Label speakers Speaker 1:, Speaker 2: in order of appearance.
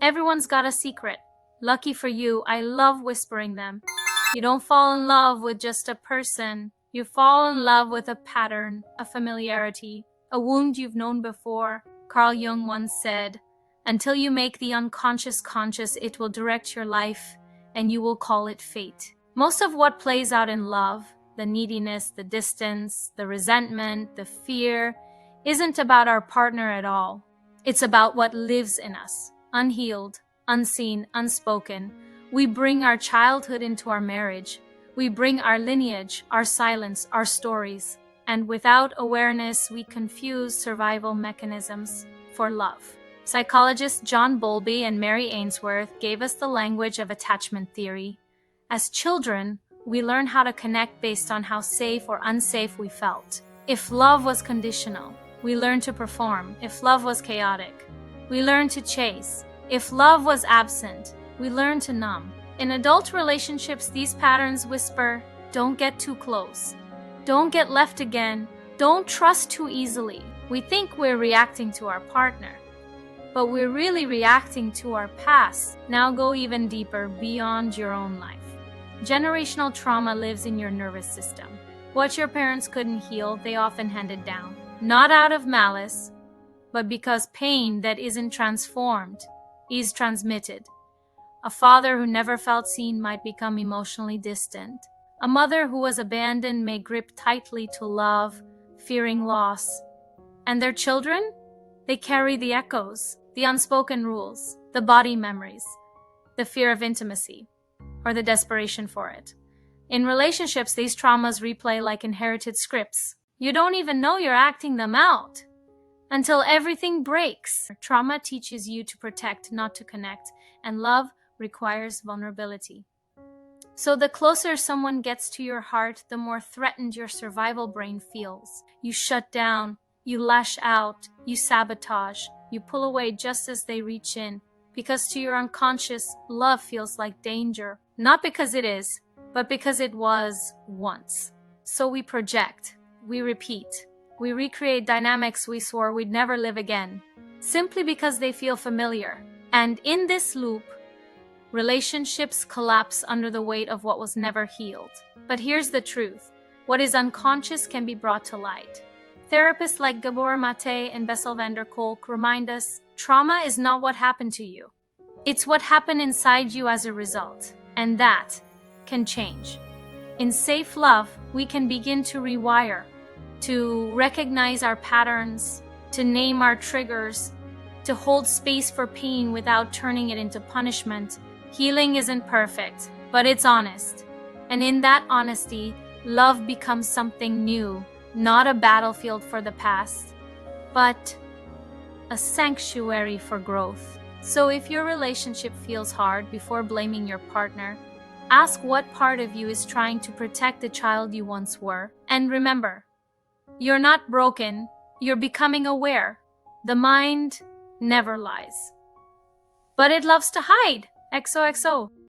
Speaker 1: Everyone's got a secret. Lucky for you, I love whispering them. You don't fall in love with just a person. You fall in love with a pattern, a familiarity, a wound you've known before. Carl Jung once said, "Until you make the unconscious conscious, it will direct your life, and you will call it fate." Most of what plays out in love, the neediness, the distance, the resentment, the fear, isn't about our partner at all. It's about what lives in us, unhealed, unseen, unspoken. We bring our childhood into our marriage. We bring our lineage, our silence, our stories. And without awareness, we confuse survival mechanisms for love. Psychologists John Bowlby and Mary Ainsworth gave us the language of attachment theory. As children, we learn how to connect based on how safe or unsafe we felt. If love was conditional, we learn to perform. If love was chaotic, we learn to chase. If love was absent, we learn to numb. In adult relationships, these patterns whisper, "Don't get too close. Don't get left again. Don't trust too easily." We think we're reacting to our partner, but we're really reacting to our past. Now go even deeper, beyond your own life. Generational trauma lives in your nervous system. What your parents couldn't heal, they often handed down. Not out of malice, but because pain that isn't transformed is transmitted. A father who never felt seen might become emotionally distant. A mother who was abandoned may grip tightly to love, fearing loss. And their children? They carry the echoes, the unspoken rules, the body memories, the fear of intimacy, or the desperation for it. In relationships, these traumas replay like inherited scripts. You don't even know you're acting them out until everything breaks. Trauma teaches you to protect, not to connect, and love requires vulnerability. So the closer someone gets to your heart, the more threatened your survival brain feels. You shut down, you lash out, you sabotage, you pull away just as they reach in. Because to your unconscious, love feels like danger. Not because it is, but because it was once. So we project, we repeat, we recreate dynamics we swore we'd never live again, simply because they feel familiar. And in this loop, relationships collapse under the weight of what was never healed. But here's the truth. What is unconscious can be brought to light. Therapists like Gabor Maté and Bessel van der Kolk remind us, trauma is not what happened to you. It's what happened inside you as a result. And that can change. In safe love, we can begin to rewire, to recognize our patterns, to name our triggers, to hold space for pain without turning it into punishment. Healing isn't perfect, but it's honest. And in that honesty, love becomes something new, not a battlefield for the past, but a sanctuary for growth. So if your relationship feels hard, before blaming your partner, ask what part of you is trying to protect the child you once were. And remember, you're not broken, you're becoming aware. The mind never lies, but it loves to hide. XOXO.